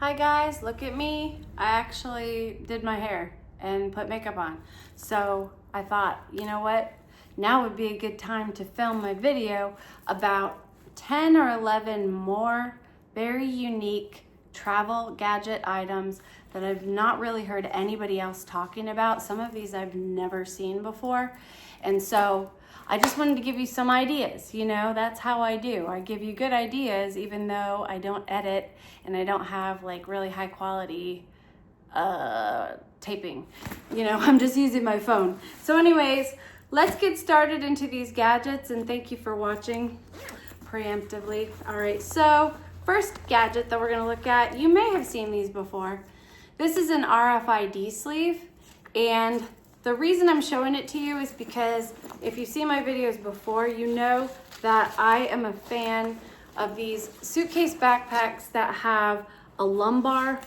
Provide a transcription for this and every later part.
Hi guys, look at me. I actually did my hair and put makeup on. So I thought, you know what? Now would be a good time to film my video about 10 or 11 more very unique travel gadget items that I've not really heard anybody else talking about. Some of these I've never seen before. And so I just wanted to give you some ideas. You know, that's how I do. I give you good ideas even though I don't edit and I don't have like really high quality taping. You know, I'm just using my phone. So anyways, let's get started into these gadgets, and thank you for watching preemptively. All right, so first gadget that we're gonna look at, you may have seen these before. This is an RFID sleeve, and the reason I'm showing it to you is because if you see my videos before, you know that I am a fan of these suitcase backpacks that have a lumbar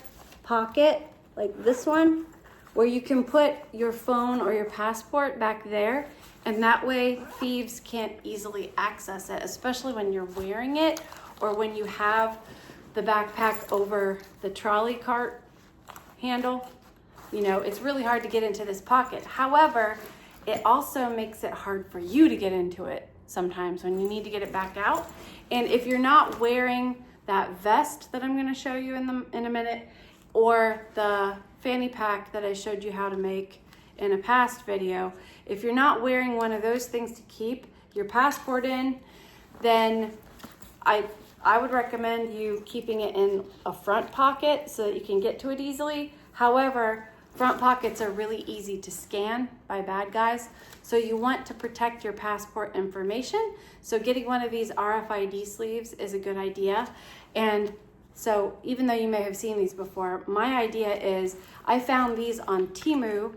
pocket like this one, where you can put your phone or your passport back there, and that way thieves can't easily access it, especially when you're wearing it or when you have the backpack over the trolley cart handle. You know, it's really hard to get into this pocket. However, it also makes it hard for you to get into it sometimes when you need to get it back out. And if you're not wearing that vest that I'm going to show you in a minute, or the fanny pack that I showed you how to make in a past video, if you're not wearing one of those things to keep your passport in, then I would recommend you keeping it in a front pocket so that you can get to it easily. However, front pockets are really easy to scan by bad guys, so you want to protect your passport information. So getting one of these RFID sleeves is a good idea. And so even though you may have seen these before, my idea is I found these on Temu.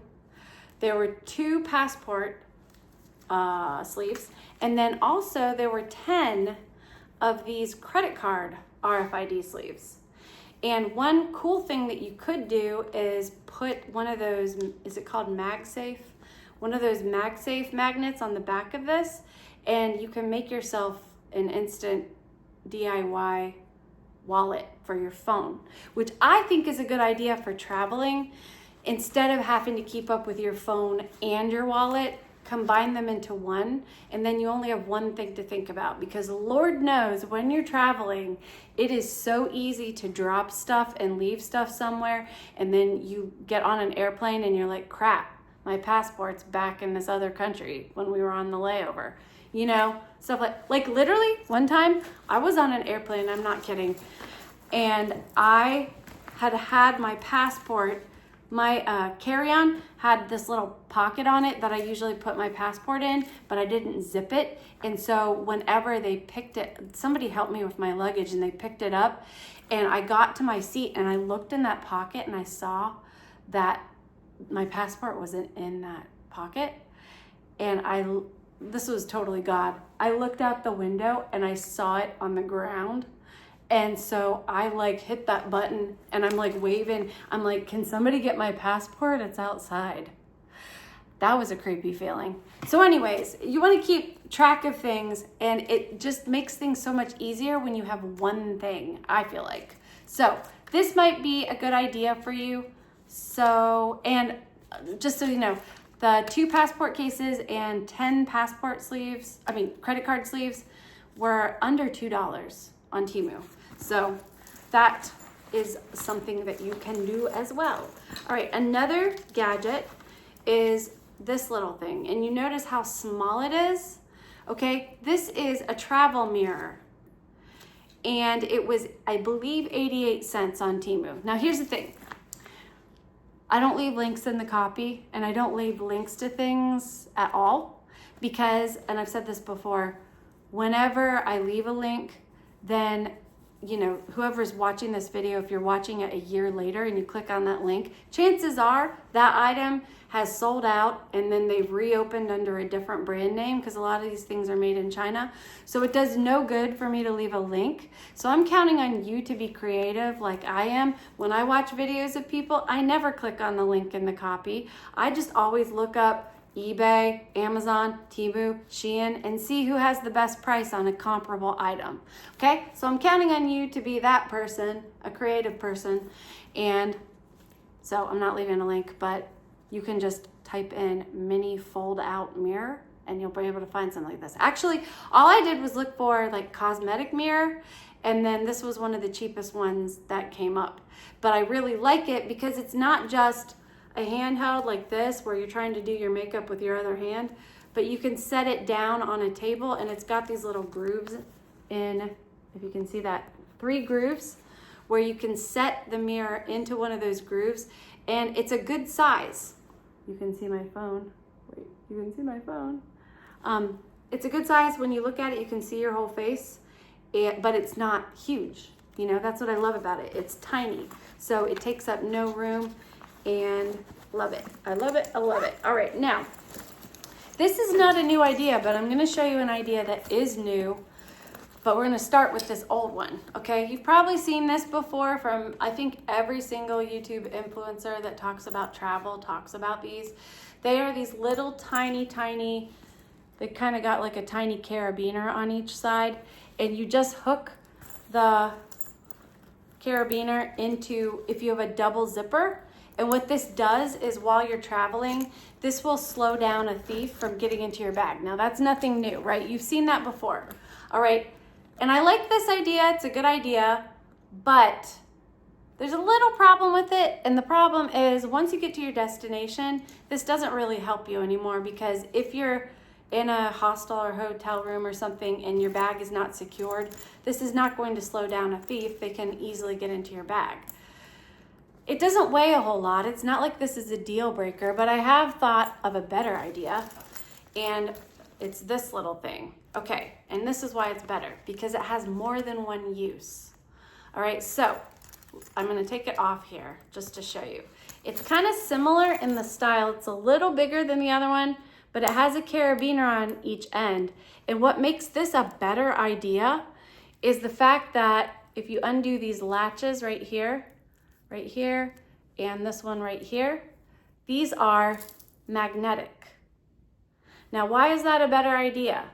There were 2 passport sleeves, and then also there were 10 of these credit card RFID sleeves. And one cool thing that you could do is put one of those, is it called MagSafe? One of those MagSafe magnets on the back of this, and you can make yourself an instant DIY wallet for your phone, which I think is a good idea for traveling. Instead of having to keep up with your phone and your wallet, combine them into one, and then you only have one thing to think about, because Lord knows when you're traveling, it is so easy to drop stuff and leave stuff somewhere, and then you get on an airplane and you're like, crap, my passport's back in this other country when we were on the layover. You know, stuff like literally one time I was on an airplane, I'm not kidding, and I had my passport. My carry-on had this little pocket on it that I usually put my passport in, but I didn't zip it. And so whenever they picked it, somebody helped me with my luggage and they picked it up, and I got to my seat and I looked in that pocket and I saw that my passport wasn't in that pocket. And this was totally God. I looked out the window and I saw it on the ground. And so I like hit that button and I'm like waving. I'm like, can somebody get my passport? It's outside. That was a creepy feeling. So anyways, you want to keep track of things, and it just makes things so much easier when you have one thing, I feel like. So this might be a good idea for you. So, and just so you know, the 2 passport cases and 10 credit card sleeves were under $2 on Temu. So that is something that you can do as well. All right, another gadget is this little thing, and you notice how small it is? Okay, this is a travel mirror, and it was, I believe, 88 cents on Temu. Now here's the thing. I don't leave links in the copy, and I don't leave links to things at all, because, and I've said this before, whenever I leave a link, then, you know, whoever's watching this video, if you're watching it a year later and you click on that link, chances are that item has sold out and then they've reopened under a different brand name, because a lot of these things are made in China. So it does no good for me to leave a link. So I'm counting on you to be creative like I am. When I watch videos of people, I never click on the link in the copy. I just always look up eBay, Amazon, Temu, Shein, and see who has the best price on a comparable item. Okay, so I'm counting on you to be that person, a creative person, and so I'm not leaving a link, but you can just type in mini fold out mirror and you'll be able to find something like this. Actually, all I did was look for like cosmetic mirror, and then this was one of the cheapest ones that came up. But I really like it because it's not just a handheld like this where you're trying to do your makeup with your other hand, but you can set it down on a table, and it's got these little grooves in, if you can see that, 3 grooves where you can set the mirror into one of those grooves, and it's a good size. You can see my phone. Wait, you can see my phone. It's a good size. When you look at it, you can see your whole face, but it's not huge. You know, that's what I love about it. It's tiny, so it takes up no room, and love it. I love it. I love it. All right, now, this is not a new idea, but I'm going to show you an idea that is new, but we're going to start with this old one, okay? You've probably seen this before from, I think, every single YouTube influencer that talks about travel talks about these. They are these little tiny, they kind of got like a tiny carabiner on each side, and you just hook the carabiner into, if you have a double zipper, and what this does is while you're traveling, this will slow down a thief from getting into your bag. Now that's nothing new, right? You've seen that before, all right? And I like this idea, it's a good idea, but there's a little problem with it, and the problem is once you get to your destination, this doesn't really help you anymore, because if you're in a hostel or hotel room or something and your bag is not secured, this is not going to slow down a thief. They can easily get into your bag. It doesn't weigh a whole lot. It's not like this is a deal breaker, but I have thought of a better idea, and it's this little thing. Okay, and this is why it's better, because it has more than one use. All right, so I'm gonna take it off here just to show you. It's kind of similar in the style. It's a little bigger than the other one, but it has a carabiner on each end. And what makes this a better idea is the fact that if you undo these latches right here, and this one right here, these are magnetic. Now, why is that a better idea?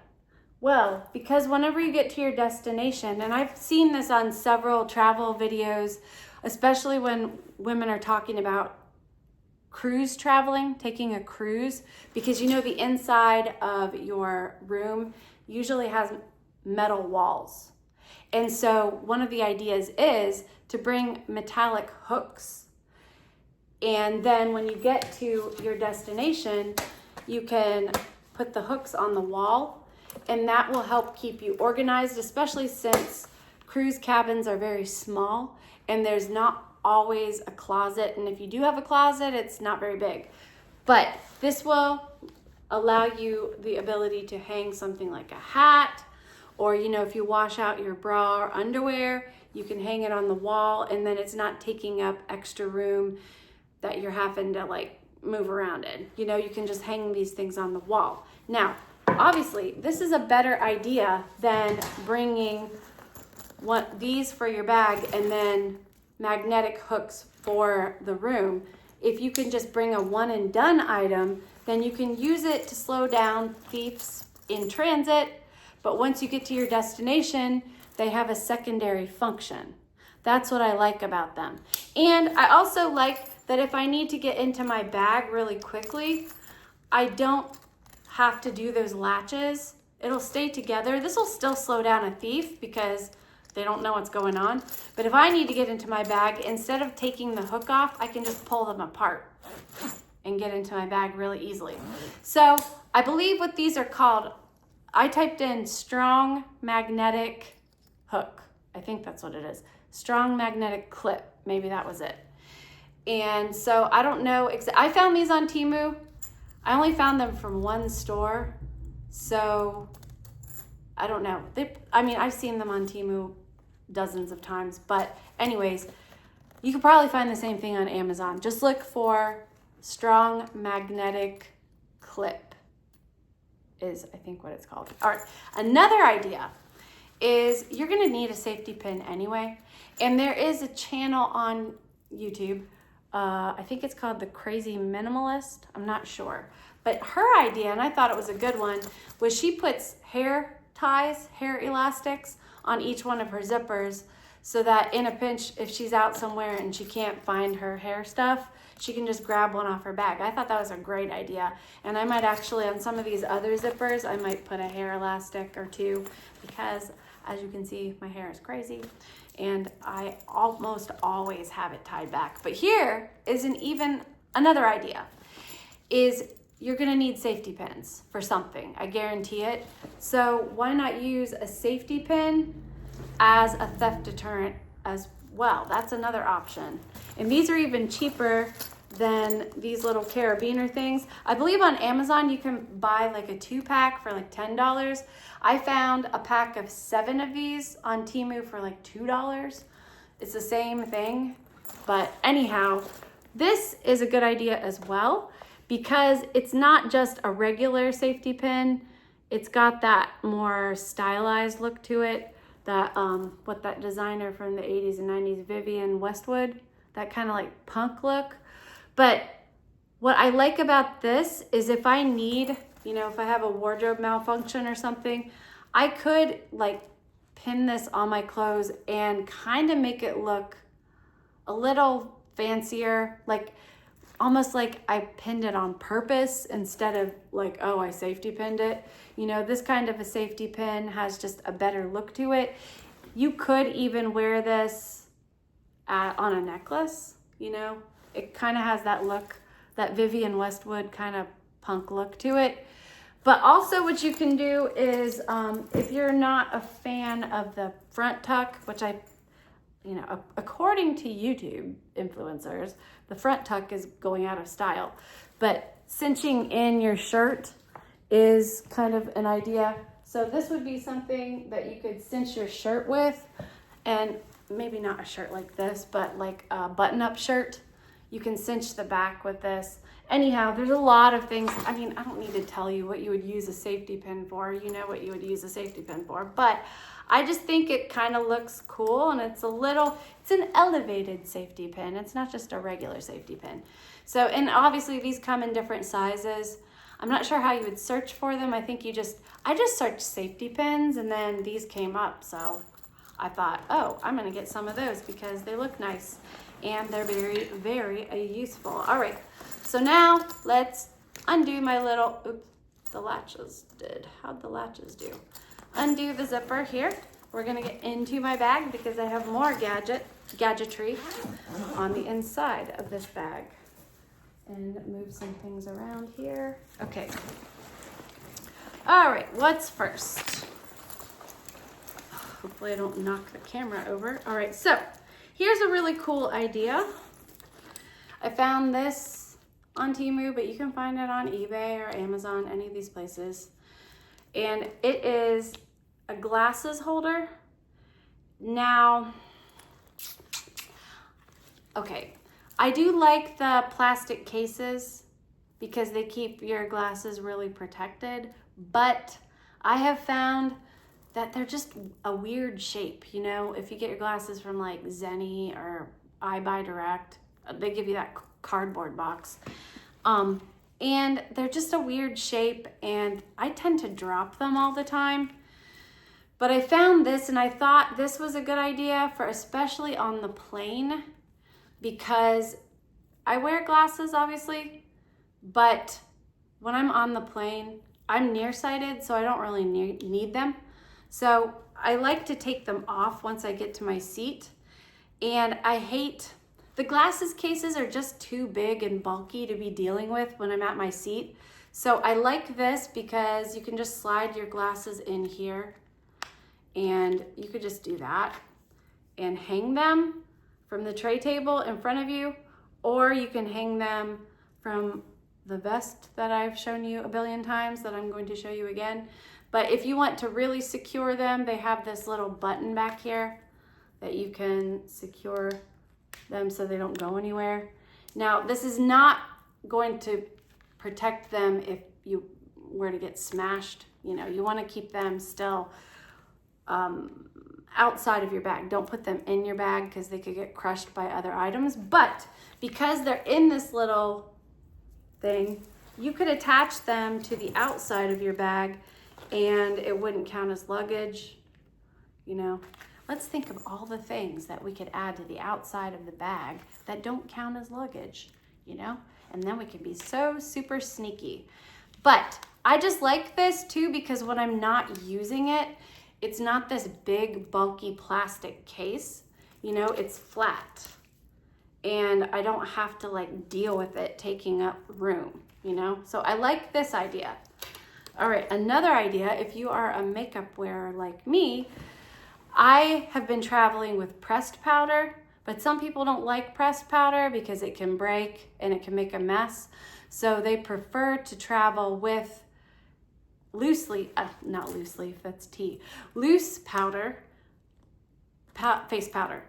Well, because whenever you get to your destination, and I've seen this on several travel videos, especially when women are talking about cruise traveling, taking a cruise, because you know the inside of your room usually has metal walls. And so one of the ideas is to bring metallic hooks. And then when you get to your destination, you can put the hooks on the wall, and that will help keep you organized, especially since cruise cabins are very small and there's not always a closet. And if you do have a closet, it's not very big. But this will allow you the ability to hang something like a hat, or, you know, if you wash out your bra or underwear, you can hang it on the wall, and then it's not taking up extra room that you're having to like move around in. You know, you can just hang these things on the wall. Now, obviously, this is a better idea than bringing these for your bag and then magnetic hooks for the room. If you can just bring a one and done item, then you can use it to slow down thieves in transit. But once you get to your destination, they have a secondary function. That's what I like about them. And I also like that if I need to get into my bag really quickly, I don't have to do those latches. It'll stay together. This will still slow down a thief because they don't know what's going on. But if I need to get into my bag, instead of taking the hook off, I can just pull them apart and get into my bag really easily. So I believe what these are called, I typed in strong magnetic hook. I think that's what it is. Strong magnetic clip. Maybe that was it. And so I don't know. I found these on Temu. I only found them from one store. So I don't know. I've seen them on Temu dozens of times. But anyways, you could probably find the same thing on Amazon. Just look for strong magnetic clip is, I think, what it's called. All right, another idea is you're gonna need a safety pin anyway. And there is a channel on YouTube I think it's called the Crazy Minimalist. I'm not sure. But her idea, and I thought it was a good one, was she puts hair ties, hair elastics on each one of her zippers so that in a pinch, if she's out somewhere and she can't find her hair stuff, she can just grab one off her bag. I thought that was a great idea. And I might actually, on some of these other zippers, I might put a hair elastic or two because, as you can see, my hair is crazy and I almost always have it tied back. But here is another idea, is you're gonna need safety pins for something, I guarantee it. So why not use a safety pin as a theft deterrent as well? That's another option. And these are even cheaper than these little carabiner things. I believe on Amazon you can buy like a 2-pack for like $10. I found a pack of 7 of these on Temu for like $2. It's the same thing, but anyhow, this is a good idea as well because it's not just a regular safety pin. It's got that more stylized look to it. That what that designer from the 80s and 90s, Vivienne Westwood, that kind of like punk look. But what I like about this is if I need, if I have a wardrobe malfunction or something, I could like pin this on my clothes and kind of make it look a little fancier, like almost like I pinned it on purpose instead of like, oh, I safety pinned it. This kind of a safety pin has just a better look to it. You could even wear this on a necklace, It kind of has that look, that Vivienne Westwood kind of punk look to it. But also what you can do is, if you're not a fan of the front tuck, which according to YouTube influencers, the front tuck is going out of style. But cinching in your shirt is kind of an idea. So this would be something that you could cinch your shirt with, and maybe not a shirt like this, but like a button-up shirt. You can cinch the back with this. Anyhow, there's a lot of things. I don't need to tell you what you would use a safety pin for. You know what you would use a safety pin for. But I just think it kind of looks cool, and it's an elevated safety pin. It's not just a regular safety pin. So, and obviously these come in different sizes. I'm not sure how you would search for them. I just searched safety pins and then these came up. So I thought, oh, I'm gonna get some of those because they look nice and they're very, very useful. All right, so now let's undo my little, oops, the latches did. How'd the latches do? Undo the zipper here. We're gonna get into my bag because I have more gadgetry on the inside of this bag. And move some things around here. Okay. All right, what's first? Hopefully I don't knock the camera over. All right, so here's a really cool idea. I found this on Temu, but you can find it on eBay or Amazon, any of these places. And it is a glasses holder. Now, okay. I do like the plastic cases because they keep your glasses really protected, but I have found that they're just a weird shape. If you get your glasses from like Zenny or I Buy Direct, they give you that cardboard box. And they're just a weird shape and I tend to drop them all the time. But I found this and I thought this was a good idea for especially on the plane, because I wear glasses obviously, but when I'm on the plane, I'm nearsighted, so I don't really need them. So I like to take them off once I get to my seat. And the glasses cases are just too big and bulky to be dealing with when I'm at my seat. So I like this because you can just slide your glasses in here and you could just do that and hang them from the tray table in front of you, or you can hang them from the vest that I've shown you a billion times that I'm going to show you again. But if you want to really secure them, they have this little button back here that you can secure them so they don't go anywhere. Now, this is not going to protect them if you were to get smashed. You want to keep them still outside of your bag. Don't put them in your bag because they could get crushed by other items. But because they're in this little thing, you could attach them to the outside of your bag and it wouldn't count as luggage. You know, let's think of all the things that we could add to the outside of the bag that don't count as luggage, you know? And then we can be so super sneaky. But I just like this too because when I'm not using it, it's not this big bulky plastic case, you know, it's flat. And I don't have to like deal with it taking up room, you know? So I like this idea. All right, another idea, if you are a makeup wearer like me, I have been traveling with pressed powder, but some people don't like pressed powder because it can break and it can make a mess. So they prefer to travel with loose powder, face powder,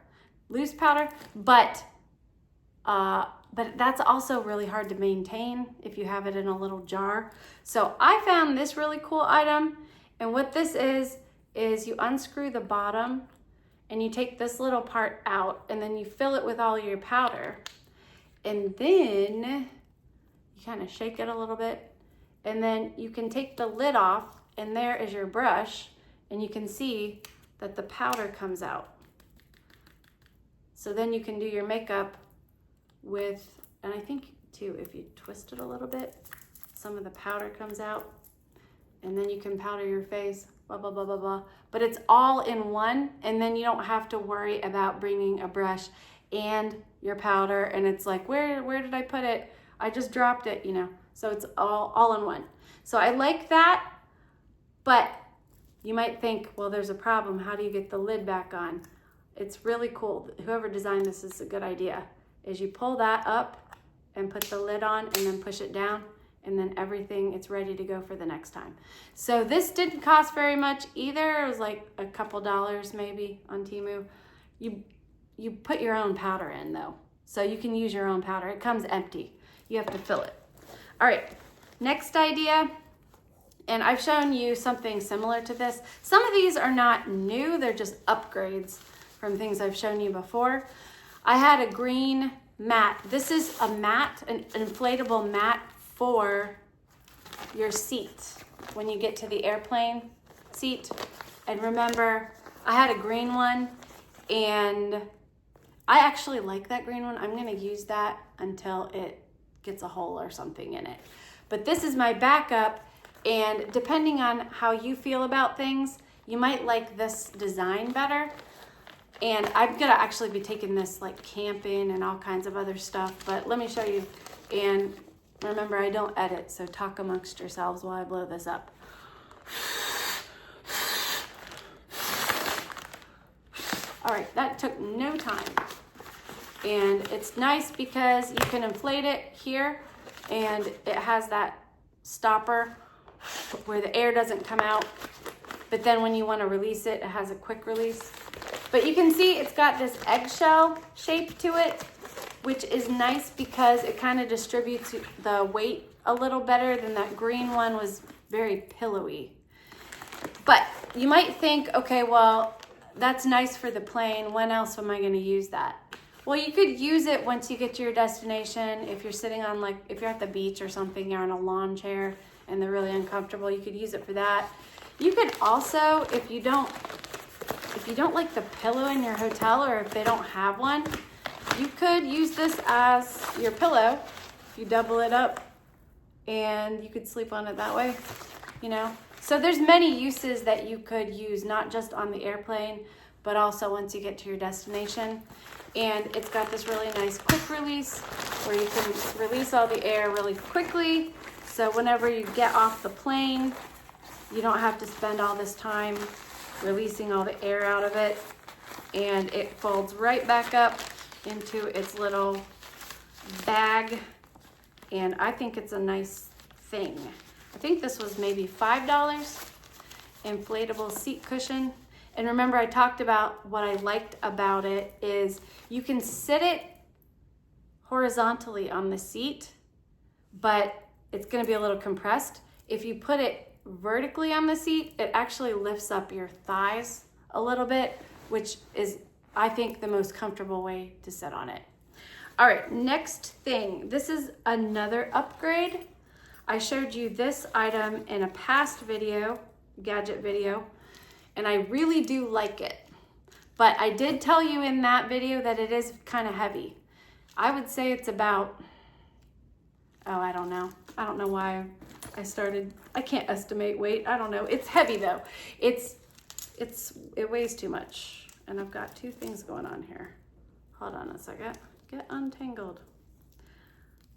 loose powder, but that's also really hard to maintain if you have it in a little jar. So I found this really cool item, and what this is you unscrew the bottom and you take this little part out and then you fill it with all your powder, and then you kind of shake it a little bit, and then you can take the lid off, and there is your brush, and you can see that the powder comes out. So then you can do your makeup with, and I think too, if you twist it a little bit, some of the powder comes out, and then you can powder your face, blah, blah, blah, blah, blah. But it's all in one, and then you don't have to worry about bringing a brush and your powder, and it's like, where did I put it? I just dropped it, you know. So it's all in one. So I like that, but you might think, well, there's a problem. How do you get the lid back on? It's really cool. Whoever designed this is a good idea. Is you pull that up and put the lid on and then push it down, and then everything, it's ready to go for the next time. So this didn't cost very much either. It was like a couple dollars maybe on Temu. You put your own powder in though. So you can use your own powder. It comes empty. You have to fill it. All right, next idea, and I've shown you something similar to this. Some of these are not new, they're just upgrades from things I've shown you before. I had a green mat. This is a mat, an inflatable mat for your seat when you get to the airplane seat. And remember, I had a green one, and I actually like that green one. I'm gonna use that until it gets a hole or something in it. But this is my backup, and depending on how you feel about things, you might like this design better. And I'm gonna actually be taking this like camping and all kinds of other stuff, but let me show you. And remember, I don't edit, so talk amongst yourselves while I blow this up. All right, that took no time. And it's nice because you can inflate it here, and it has that stopper where the air doesn't come out. But then when you want to release it, it has a quick release. But you can see it's got this eggshell shape to it, which is nice because it kind of distributes the weight a little better than that green one was very pillowy. But you might think, okay, well, that's nice for the plane. When else am I going to use that? Well, you could use it once you get to your destination. If you're sitting on, like, if you're at the beach or something, you're on a lawn chair and they're really uncomfortable, you could use it for that. You could also, if you don't like the pillow in your hotel, or if they don't have one, you could use this as your pillow. You double it up and you could sleep on it that way, you know? So there's many uses that you could use, not just on the airplane, but also once you get to your destination. And it's got this really nice quick release where you can release all the air really quickly. So whenever you get off the plane, you don't have to spend all this time releasing all the air out of it. And it folds right back up into its little bag. And I think it's a nice thing. I think this was maybe $5. Inflatable seat cushion. And remember, I talked about what I liked about it is you can sit it horizontally on the seat, but it's gonna be a little compressed. If you put it vertically on the seat, it actually lifts up your thighs a little bit, which is, I think, the most comfortable way to sit on it. All right, next thing. This is another upgrade. I showed you this item in a past video, gadget video, and I really do like it. But I did tell you in that video that it is kind of heavy. I would say it's about, oh, I don't know. I don't know why I can't estimate weight. I don't know. It's heavy though. It weighs too much. And I've got two things going on here. Hold on a second. Get untangled.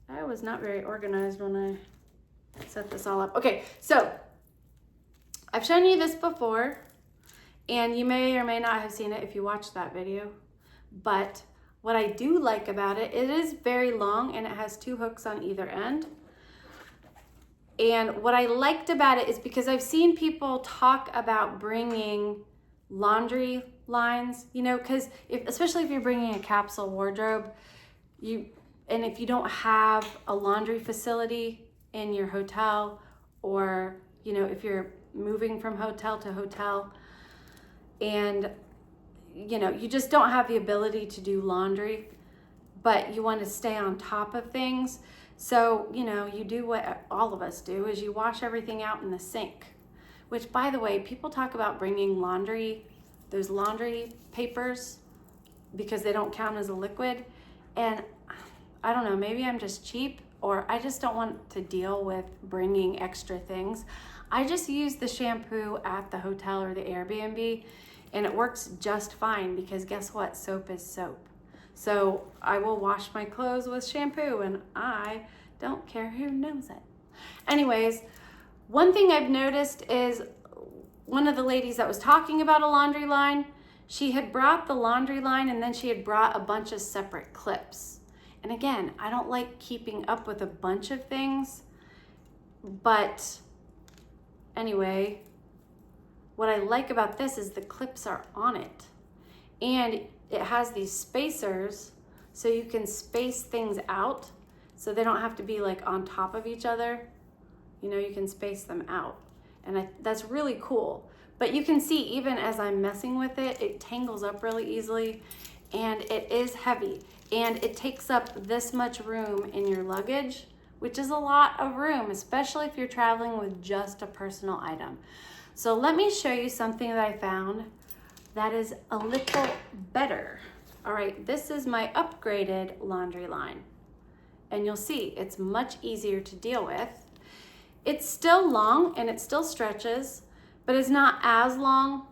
I was not very organized when I set this all up. Okay, so I've shown you this before, and you may or may not have seen it if you watched that video. But what I do like about it, it is very long and it has two hooks on either end. And what I liked about it is because I've seen people talk about bringing laundry lines, you know, because especially if you're bringing a capsule wardrobe, and if you don't have a laundry facility in your hotel, or, you know, if you're moving from hotel to hotel and, you know, you just don't have the ability to do laundry, but you want to stay on top of things. So, you know, you do what all of us do, is you wash everything out in the sink, which, by the way, people talk about bringing those laundry papers because they don't count as a liquid. And I don't know, maybe I'm just cheap, or I just don't want to deal with bringing extra things. I just use the shampoo at the hotel or the Airbnb, and it works just fine because guess what? Soap is soap. So I will wash my clothes with shampoo and I don't care who knows it. Anyways, one thing I've noticed is one of the ladies that was talking about a laundry line, she had brought the laundry line and then she had brought a bunch of separate clips. And again, I don't like keeping up with a bunch of things, but anyway, what I like about this is the clips are on it. And it has these spacers so you can space things out so they don't have to be like on top of each other. You know, you can space them out. And that's really cool. But you can see even as I'm messing with it, it tangles up really easily and it is heavy. And it takes up this much room in your luggage, which is a lot of room, especially if you're traveling with just a personal item. So let me show you something that I found that is a little better. All right, this is my upgraded laundry line. And you'll see it's much easier to deal with. It's still long and it still stretches, but it's not as long,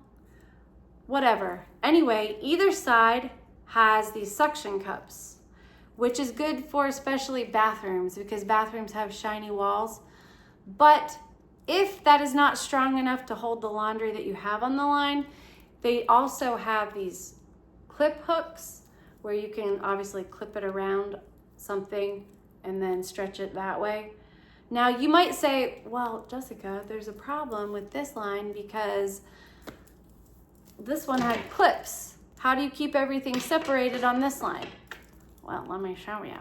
whatever. Anyway, either side has these suction cups, which is good for especially bathrooms because bathrooms have shiny walls. But if that is not strong enough to hold the laundry that you have on the line, they also have these clip hooks where you can obviously clip it around something and then stretch it that way. Now you might say, well, Jessica, there's a problem with this line because this one had clips. How do you keep everything separated on this line? Well, let me show you.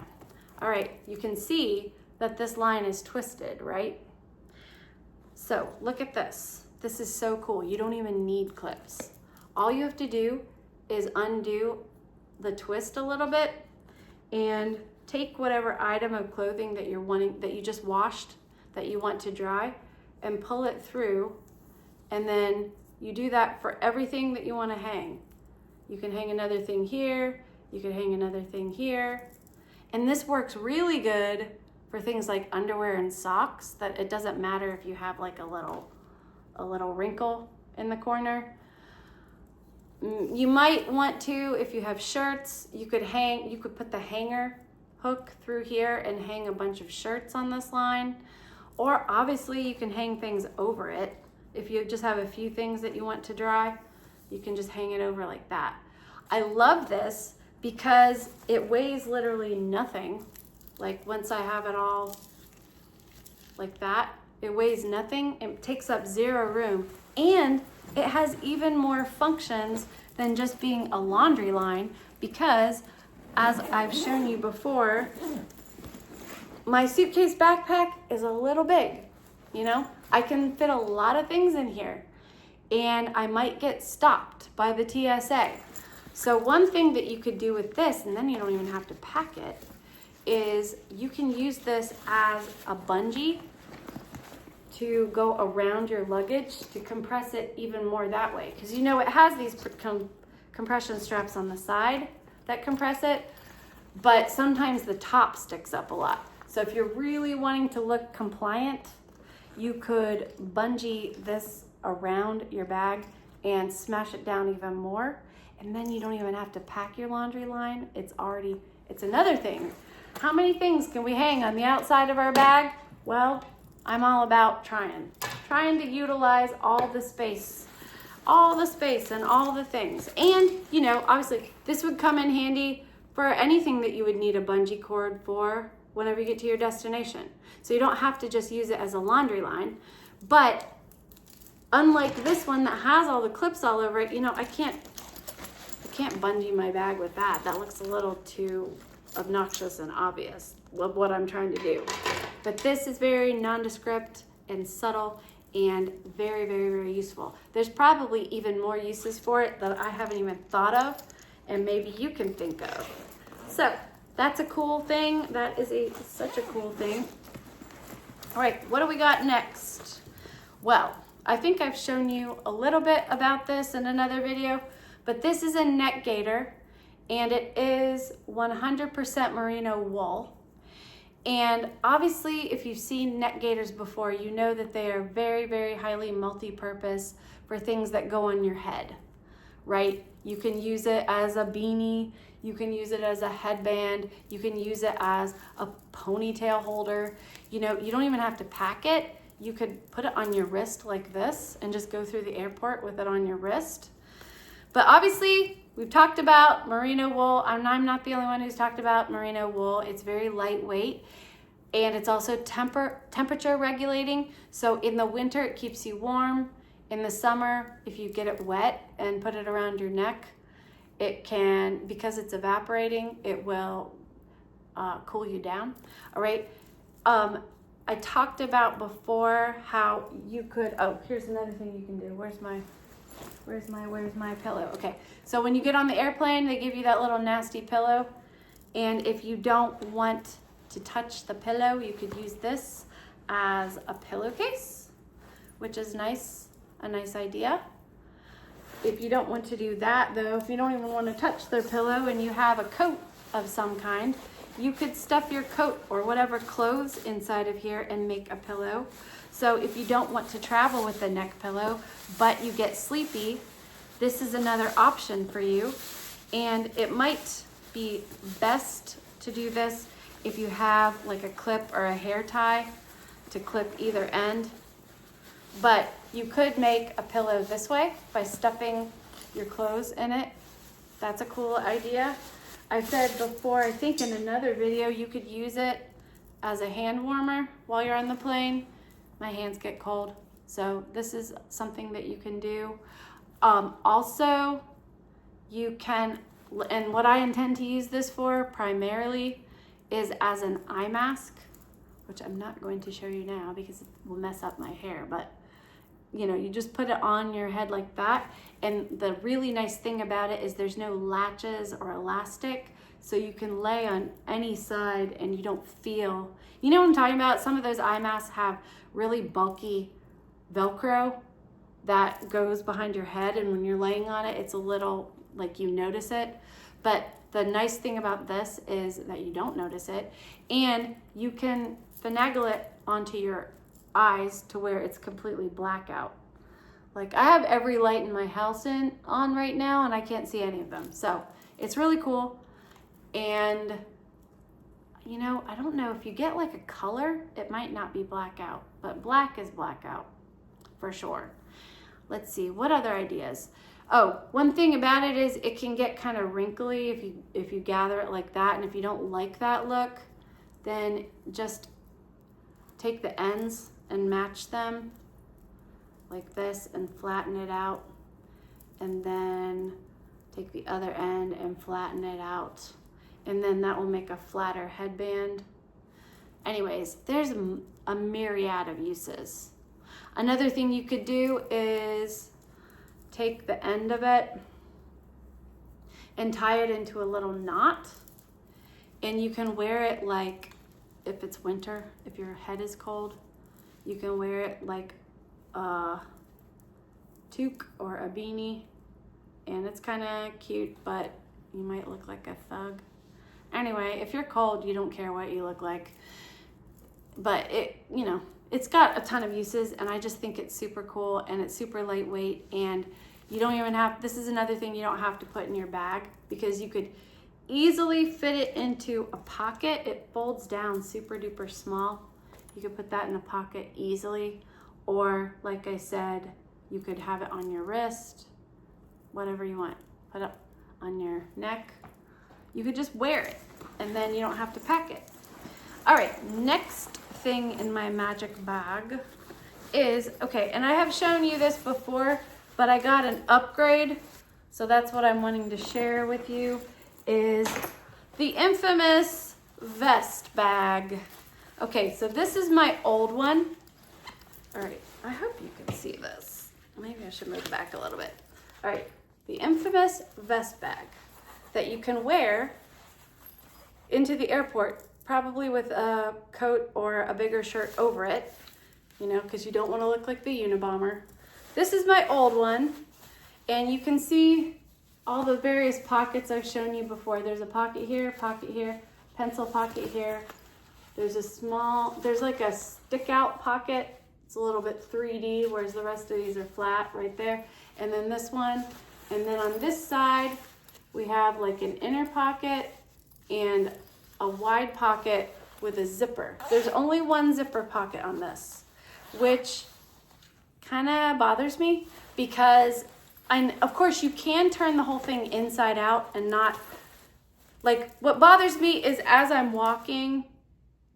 All right, you can see that this line is twisted, right? So look at this. This is so cool. You don't even need clips. All you have to do is undo the twist a little bit and take whatever item of clothing that you just washed, that you want to dry, and pull it through. And then you do that for everything that you want to hang. You can hang another thing here. You can hang another thing here. And this works really good for things like underwear and socks, that it doesn't matter if you have like a little wrinkle in the corner. You might want to, if you have shirts, you could put the hanger hook through here and hang a bunch of shirts on this line. Or obviously you can hang things over it. If you just have a few things that you want to dry, you can just hang it over like that. I love this because it weighs literally nothing. Like once I have it all like that, it weighs nothing. It takes up zero room. And it has even more functions than just being a laundry line because, as I've shown you before, my suitcase backpack is a little big, you know? I can fit a lot of things in here. and I might get stopped by the TSA. So one thing that you could do with this, and then you don't even have to pack it, is you can use this as a bungee to go around your luggage to compress it even more that way. Because you know it has these compression straps on the side that compress it, but sometimes the top sticks up a lot. So if you're really wanting to look compliant, you could bungee this around your bag and smash it down even more. And then you don't even have to pack your laundry line. It's another thing. How many things can we hang on the outside of our bag? Well, I'm all about trying to utilize all the space and all the things. And, you know, obviously this would come in handy for anything that you would need a bungee cord for whenever you get to your destination. So you don't have to just use it as a laundry line. But unlike this one that has all the clips all over it, you know, I can't bungee my bag with that. That looks a little too obnoxious and obvious of what I'm trying to do. But this is very nondescript and subtle and very, very, very useful. There's probably even more uses for it that I haven't even thought of, and maybe you can think of. So that's a cool thing. That is such a cool thing. All right, what do we got next? Well, I think I've shown you a little bit about this in another video, but this is a neck gaiter, and it is 100% merino wool. And obviously, if you've seen neck gaiters before, you know that they are very, very highly multi-purpose for things that go on your head, right? You can use it as a beanie, you can use it as a headband, you can use it as a ponytail holder. You know, you don't even have to pack it. You could put it on your wrist like this and just go through the airport with it on your wrist. But obviously, we've talked about merino wool. I'm not the only one who's talked about merino wool. It's very lightweight, and it's also temperature regulating. So in the winter, it keeps you warm. In the summer, if you get it wet and put it around your neck, it can, because it's evaporating, it will cool you down. All right. I talked about before how you could, oh, here's another thing you can do. Where's my pillow? Okay, so when you get on the airplane, they give you that little nasty pillow. And if you don't want to touch the pillow, you could use this as a pillowcase, which is nice, a nice idea. If you don't want to do that though, if you don't even want to touch their pillow and you have a coat of some kind, you could stuff your coat or whatever clothes inside of here and make a pillow. So if you don't want to travel with the neck pillow, but you get sleepy, this is another option for you. And it might be best to do this if you have like a clip or a hair tie to clip either end. But you could make a pillow this way by stuffing your clothes in it. That's a cool idea. I said before, I think in another video, you could use it as a hand warmer while you're on the plane. My hands get cold, so this is something that you can do. Also, you can, and what I intend to use this for primarily is as an eye mask, which I'm not going to show you now because it will mess up my hair, but you know, you just put it on your head like that. And the really nice thing about it is there's no latches or elastic, so you can lay on any side and you don't feel, you know what I'm talking about? Some of those eye masks have really bulky Velcro that goes behind your head, and when you're laying on it, it's a little like you notice it. But the nice thing about this is that you don't notice it, and you can finagle it onto your eyes to where it's completely blackout. Like I have every light in my house on right now and I can't see any of them. So it's really cool. And you know, I don't know if you get like a color, it might not be blackout, but black is blackout for sure. Let's see, what other ideas? Oh, one thing about it is it can get kind of wrinkly if you gather it like that. And if you don't like that look, then just take the ends and match them like this and flatten it out, and then take the other end and flatten it out, and then that will make a flatter headband. Anyways, there's a myriad of uses. Another thing you could do is take the end of it and tie it into a little knot. And you can wear it like, if it's winter, if your head is cold, you can wear it like a toque or a beanie. And it's kind of cute, but you might look like a thug. Anyway, if you're cold, you don't care what you look like. But it, you know, it's got a ton of uses, and I just think it's super cool, and it's super lightweight, and you don't even have, this is another thing you don't have to put in your bag, because you could easily fit it into a pocket. It folds down super duper small. You could put that in a pocket easily, or like I said, you could have it on your wrist, whatever you want. Put it on your neck. You could just wear it, and then you don't have to pack it. All right, next thing in my magic bag is, okay, and I have shown you this before, but I got an upgrade, so that's what I'm wanting to share with you, is the infamous vest bag. Okay, so this is my old one. All right, I hope you can see this. Maybe I should move back a little bit. All right, the infamous vest bag that you can wear into the airport, probably with a coat or a bigger shirt over it, you know, because you don't want to look like the Unabomber. This is my old one, and you can see all the various pockets I've shown you before. There's a pocket here, pencil pocket here. There's a small, there's like a stick out pocket. It's a little bit 3D, whereas the rest of these are flat right there. And then this one, and then on this side, we have like an inner pocket and a wide pocket with a zipper. There's only one zipper pocket on this, which kind of bothers me, because of course you can turn the whole thing inside out and not, like, what bothers me is as I'm walking,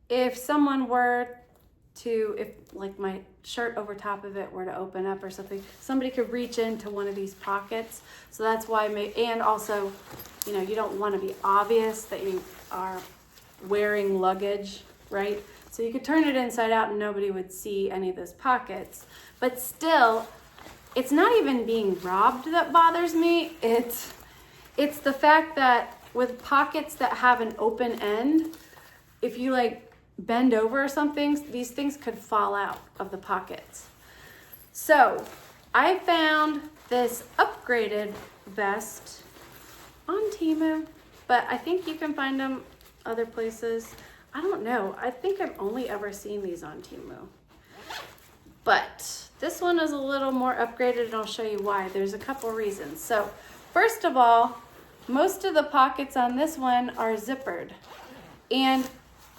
if someone were to, if like my shirt over top of it were to open up or something, somebody could reach into one of these pockets. So that's why, and also, you know, you don't want to be obvious that you are wearing luggage, right? So you could turn it inside out and nobody would see any of those pockets. But still, it's not even being robbed that bothers me. It's the fact that with pockets that have an open end, if you like bend over or something, these things could fall out of the pockets. So I found this upgraded vest on Temu, but I think you can find them other places. I don't know. I think I've only ever seen these on Temu. But this one is a little more upgraded, and I'll show you why. There's a couple reasons. So first of all, most of the pockets on this one are zippered. And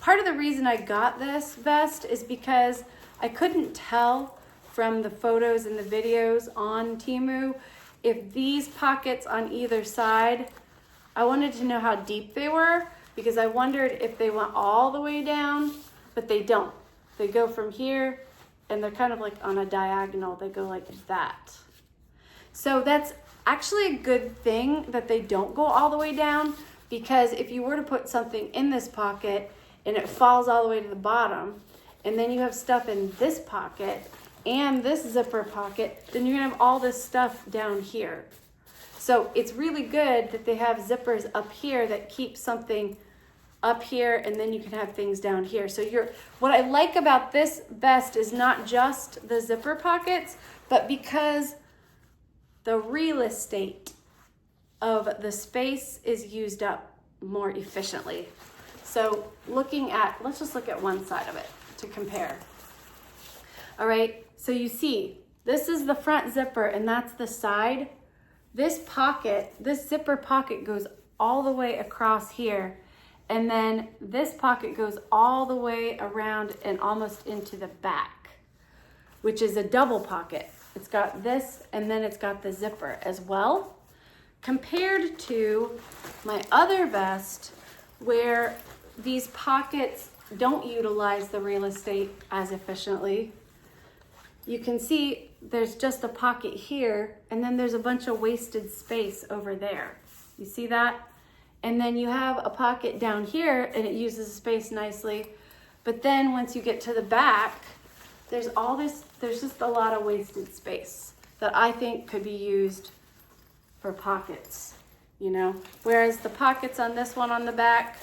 part of the reason I got this vest is because I couldn't tell from the photos and the videos on Temu if these pockets on either side, I wanted to know how deep they were, because I wondered if they went all the way down, but they don't. They go from here, and they're kind of like on a diagonal. They go like that. So that's actually a good thing that they don't go all the way down, because if you were to put something in this pocket and it falls all the way to the bottom, and then you have stuff in this pocket and this zipper pocket, then you're gonna have all this stuff down here. So it's really good that they have zippers up here that keep something up here, and then you can have things down here. So what I like about this vest is not just the zipper pockets, but because the real estate of the space is used up more efficiently. So let's just look at one side of it to compare. All right, so you see, this is the front zipper and that's the side. This zipper pocket goes all the way across here, and then this pocket goes all the way around and almost into the back, which is a double pocket. It's got this, and then it's got the zipper as well, compared to my other vest where these pockets don't utilize the real estate as efficiently. You can see there's just a pocket here, and then there's a bunch of wasted space over there. You see that? And then you have a pocket down here, and it uses the space nicely. But then once you get to the back, there's just a lot of wasted space that I think could be used for pockets, you know? Whereas the pockets on this one on the back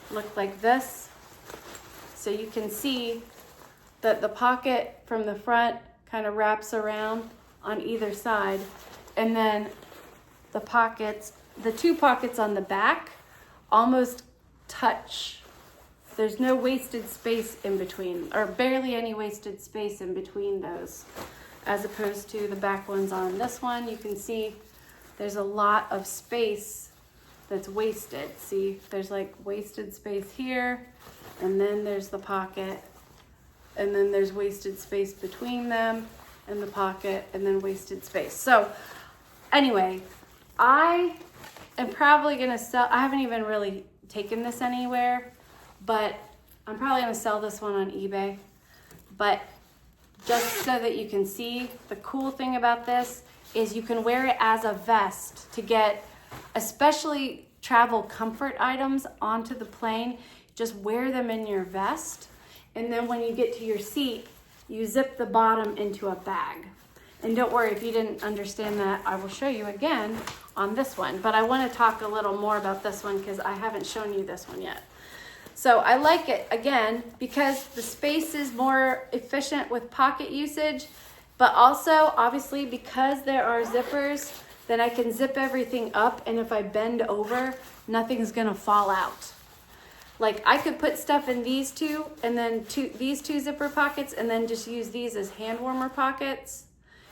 look like this. So you can see that the pocket from the front kind of wraps around on either side. And then the pockets, the two pockets on the back almost touch. There's no wasted space in between, or barely any wasted space in between those, as opposed to the back ones on this one. You can see there's a lot of space that's wasted. See, there's like wasted space here, and then there's the pocket, and then there's wasted space between them and the pocket, and then wasted space. So anyway, I am probably gonna sell, I haven't even really taken this anywhere, but I'm probably gonna sell this one on eBay. But just so that you can see, the cool thing about this is you can wear it as a vest to get, especially travel comfort items onto the plane. Just wear them in your vest, and then when you get to your seat, you zip the bottom into a bag. And don't worry, if you didn't understand that, I will show you again on this one. But I want to talk a little more about this one because I haven't shown you this one yet. So I like it, again, because the space is more efficient with pocket usage, but also, obviously, because there are zippers, then I can zip everything up, and if I bend over, nothing's gonna fall out. Like, I could put stuff in these two, and then these two zipper pockets, and then just use these as hand warmer pockets,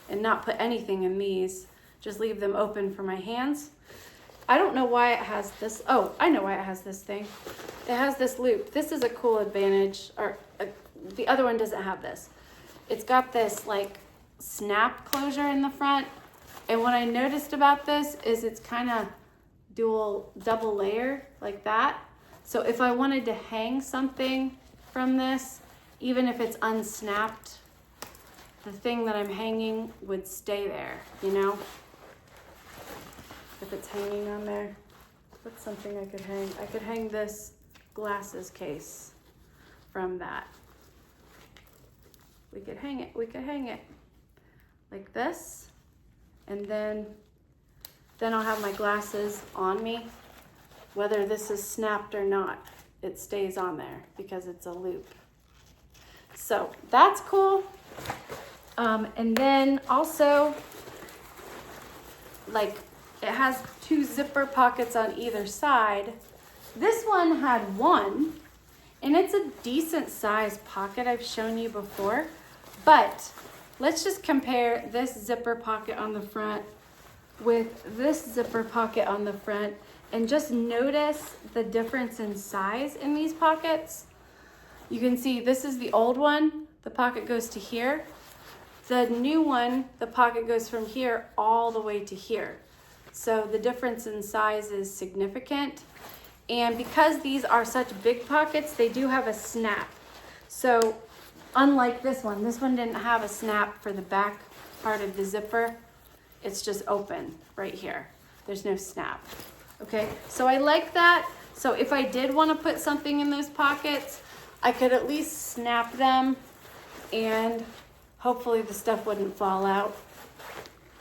and not put anything in these. Just leave them open for my hands. I don't know why it has this. Oh, I know why it has this thing. It has this loop. This is a cool advantage, or the other one doesn't have this. It's got this like snap closure in the front. And what I noticed about this is it's kind of double layer like that. So if I wanted to hang something from this, even if it's unsnapped, the thing that I'm hanging would stay there, you know? If it's hanging on there, what's something I could hang? I could hang this glasses case from that. We could hang it like this, and then I'll have my glasses on me. Whether this is snapped or not, it stays on there because it's a loop. So that's cool. And then also, like, it has two zipper pockets on either side. This one had one, and it's a decent sized pocket. I've shown you before, but let's just compare this zipper pocket on the front with this zipper pocket on the front, and just notice the difference in size in these pockets. You can see this is the old one. The pocket goes to here. The new one, the pocket goes from here all the way to here. So the difference in size is significant. And because these are such big pockets, they do have a snap. So unlike this one didn't have a snap for the back part of the zipper. It's just open right here. There's no snap. Okay, so I like that. So if I did want to put something in those pockets, I could at least snap them, and hopefully the stuff wouldn't fall out.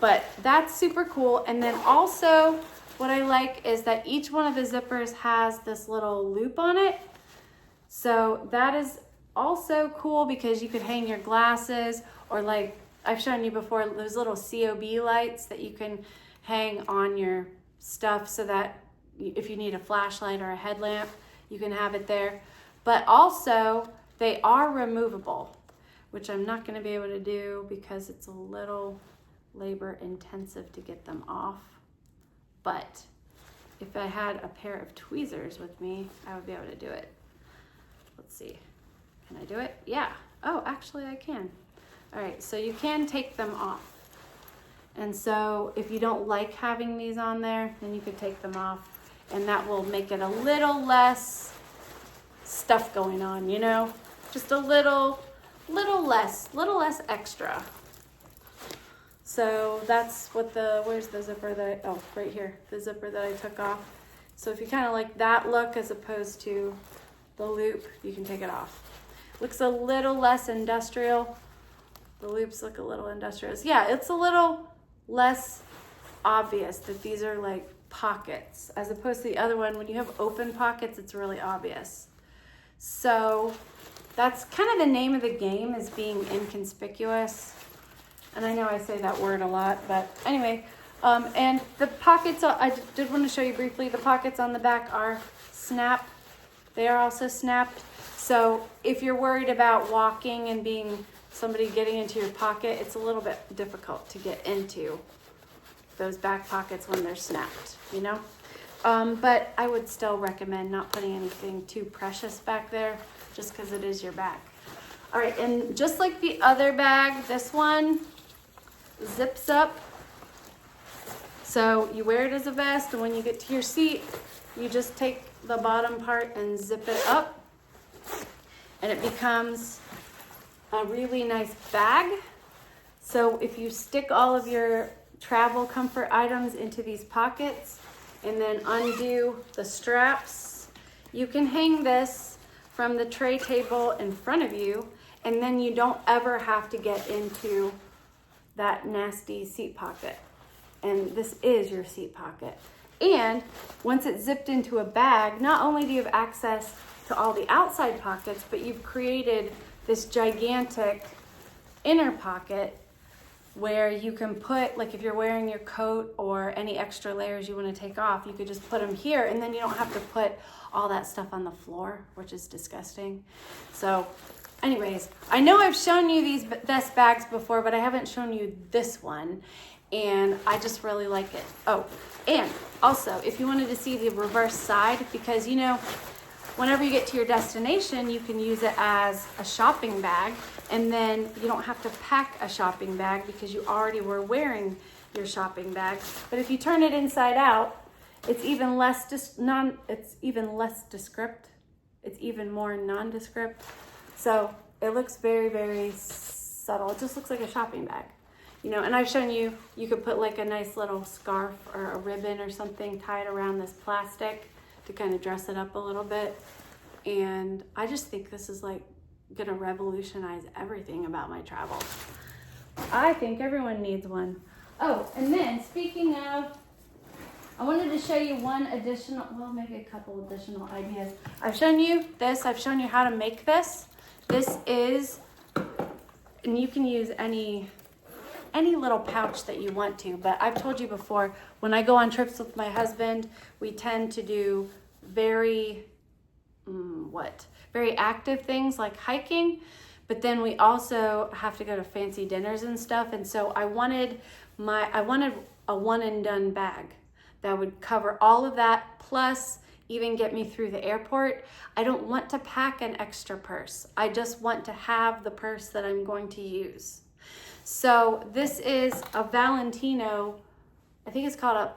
But that's super cool. And then also what I like is that each one of the zippers has this little loop on it. So that is also cool because you could hang your glasses, or like I've shown you before, those little COB lights that you can hang on your stuff so that if you need a flashlight or a headlamp, you can have it there. But also they are removable, which I'm not going to be able to do because it's a little labor intensive to get them off. But if I had a pair of tweezers with me, I would be able to do it. Let's see. Can I do it? Yeah. Oh, actually I can. All right, so you can take them off. And so if you don't like having these on there, then you could take them off, and that will make it a little less stuff going on, you know? Just a little less extra. So that's what where's the zipper that oh, right here, the zipper that I took off. So if you kind of like that look as opposed to the loop, you can take it off. Looks a little less industrial, The loops look a little industrious. Yeah, it's a little less obvious that these are like pockets, as opposed to the other one. When you have open pockets, it's really obvious. So that's kind of the name of the game, is being inconspicuous. And I know I say that word a lot, but anyway. And the pockets, I did want to show you briefly, the pockets on the back are snap. They are also snapped. So if you're worried about walking and being somebody getting into your pocket, it's a little bit difficult to get into those back pockets when they're snapped, you know? But I would still recommend not putting anything too precious back there, just because it is your bag. All right, and just like the other bag, this one zips up. So you wear it as a vest, and when you get to your seat, you just take the bottom part and zip it up, and it becomes a really nice bag. So if you stick all of your travel comfort items into these pockets and then undo the straps, you can hang this from the tray table in front of you, and then you don't ever have to get into that nasty seat pocket. And this is your seat pocket. And once it's zipped into a bag, not only do you have access to all the outside pockets, but you've created this gigantic inner pocket where you can put, like if you're wearing your coat or any extra layers you want to take off, you could just put them here, and then you don't have to put all that stuff on the floor, which is disgusting. So anyways, I know I've shown you these bags before, but I haven't shown you this one. And I just really like it. Oh, and also, if you wanted to see the reverse side, because you know, whenever you get to your destination, you can use it as a shopping bag, and then you don't have to pack a shopping bag because you already were wearing your shopping bag. But if you turn it inside out, it's even less it's even more nondescript. So it looks very, very subtle. It just looks like a shopping bag. You know, and I've shown you, you could put like a nice little scarf or a ribbon or something tied around this plastic to kind of dress it up a little bit. And I just think this is like gonna revolutionize everything about my travel. I think everyone needs one. Oh, and then speaking of, I wanted to show you one additional, well, maybe a couple additional ideas. I've shown you this, I've shown you how to make this. This is, and you can use any little pouch that you want to, but I've told you before, when I go on trips with my husband, we tend to do very active things like hiking, but then we also have to go to fancy dinners and stuff. And so I wanted a one and done bag that would cover all of that, plus even get me through the airport. I don't want to pack an extra purse. I just want to have the purse that I'm going to use. So this is a Valentino, I think it's called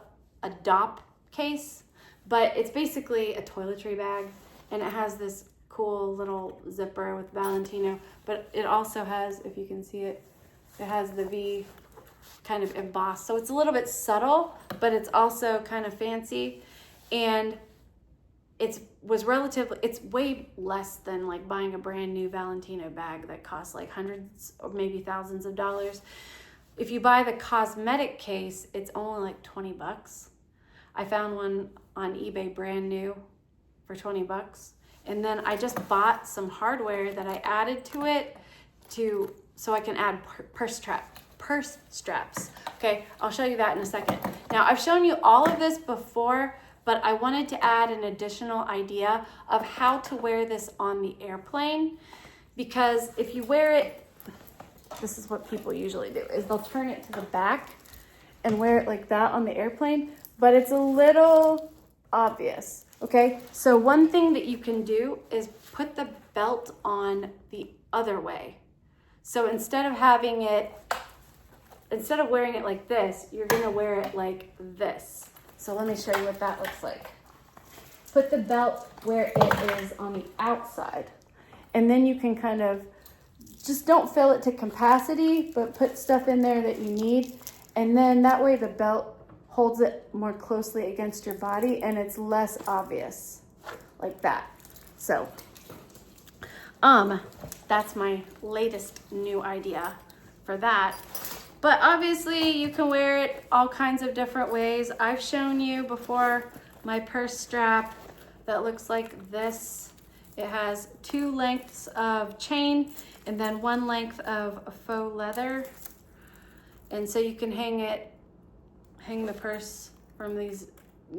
a DOP case, but it's basically a toiletry bag, and it has this cool little zipper with Valentino, but it also has, if you can see it, it has the V kind of embossed. So it's a little bit subtle, but it's also kind of fancy, and it's way less than like buying a brand new Valentino bag that costs like hundreds or maybe thousands of dollars. If you buy the cosmetic case, it's only like $20. I found one on eBay brand new for $20. And then I just bought some hardware that I added to it so I can add purse straps. Okay, I'll show you that in a second. Now, I've shown you all of this before, but I wanted to add an additional idea of how to wear this on the airplane, because if you wear it, this is what people usually do, is they'll turn it to the back and wear it like that on the airplane, but it's a little obvious, okay? So one thing that you can do is put the belt on the other way. So instead of wearing it like this, you're gonna wear it like this. So let me show you what that looks like. Put the belt where it is on the outside, and then you can kind of, just don't fill it to capacity, but put stuff in there that you need. And then that way the belt holds it more closely against your body and it's less obvious, like that. So, that's my latest new idea for that. But obviously you can wear it all kinds of different ways. I've shown you before my purse strap that looks like this. It has 2 lengths of chain and then 1 length of faux leather. And so you can hang the purse from these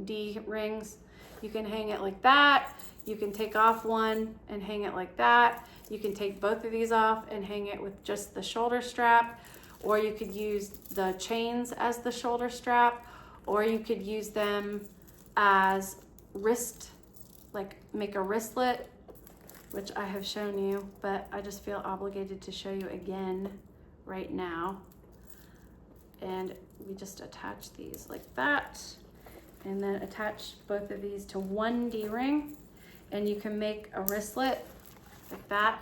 D rings. You can hang it like that. You can take off one and hang it like that. You can take both of these off and hang it with just the shoulder strap, or you could use the chains as the shoulder strap, or you could use them as wrist, like make a wristlet, which I have shown you, but I just feel obligated to show you again right now. And we just attach these like that, and then attach both of these to 1 D-ring, and you can make a wristlet like that.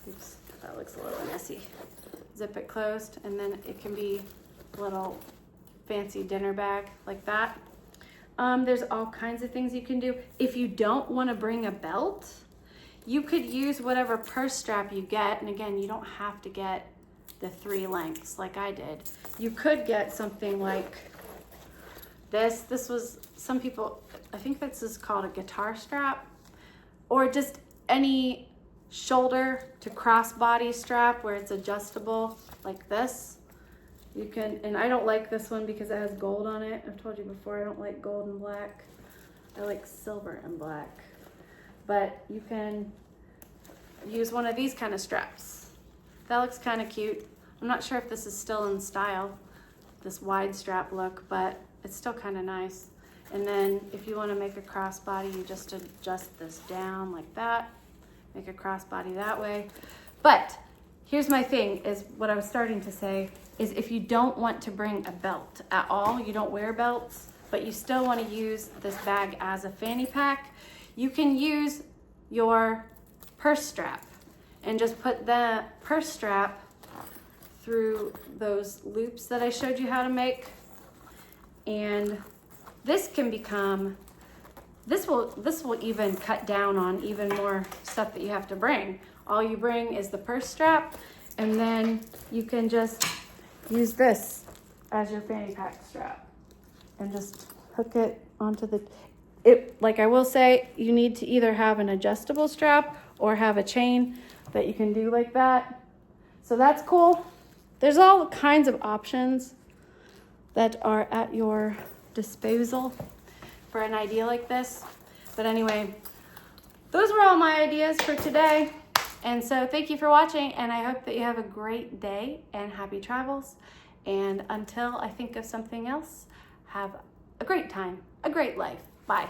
Oops, that looks a little messy. Zip it closed, and then it can be a little fancy dinner bag like that. There's all kinds of things you can do. If you don't want to bring a belt, you could use whatever purse strap you get, and again, you don't have to get the 3 lengths like I did. You could get something like this. This was, some people, I think this is called a guitar strap, or just any shoulder to crossbody strap where it's adjustable like this. You can, and I don't like this one because it has gold on it. I've told you before, I don't like gold and black. I like silver and black. But you can use one of these kind of straps. That looks kind of cute. I'm not sure if this is still in style, this wide strap look, but it's still kind of nice. And then if you want to make a crossbody, you just adjust this down like that, make a crossbody that way. But here's my thing, is what I was starting to say, is if you don't want to bring a belt at all, you don't wear belts, but you still want to use this bag as a fanny pack, you can use your purse strap and just put the purse strap through those loops that I showed you how to make. And this can become, this will even cut down on even more stuff that you have to bring. All you bring is the purse strap, and then you can just use this as your fanny pack strap and just hook it onto the, like I will say, you need to either have an adjustable strap or have a chain that you can do like that. So that's cool. There's all kinds of options that are at your disposal for an idea like this. But anyway, those were all my ideas for today. And so thank you for watching, and I hope that you have a great day and happy travels. And until I think of something else, have a great time, a great life. Bye.